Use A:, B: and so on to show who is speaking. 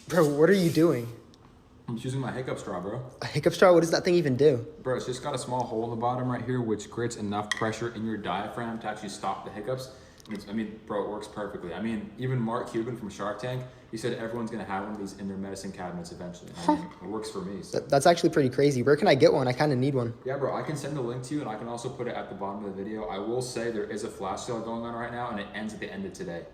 A: Bro, what are you doing?
B: I'm just using my hiccup straw, bro.
A: A hiccup straw? What does that thing even do?
B: Bro, it's just got a small hole in the bottom right here, which creates enough pressure in your diaphragm to actually stop the hiccups. And I mean, bro, it works perfectly. I mean, even Mark Cuban from Shark Tank, he said everyone's gonna have one of these in their medicine cabinets eventually. I mean, it works for me. So.
A: That's actually pretty crazy. Where can I get one? I kind of need one.
B: Yeah, bro, I can send a link to you, and I can also put it at the bottom of the video. I will say there is a flash sale going on right now, and it ends at the end of today.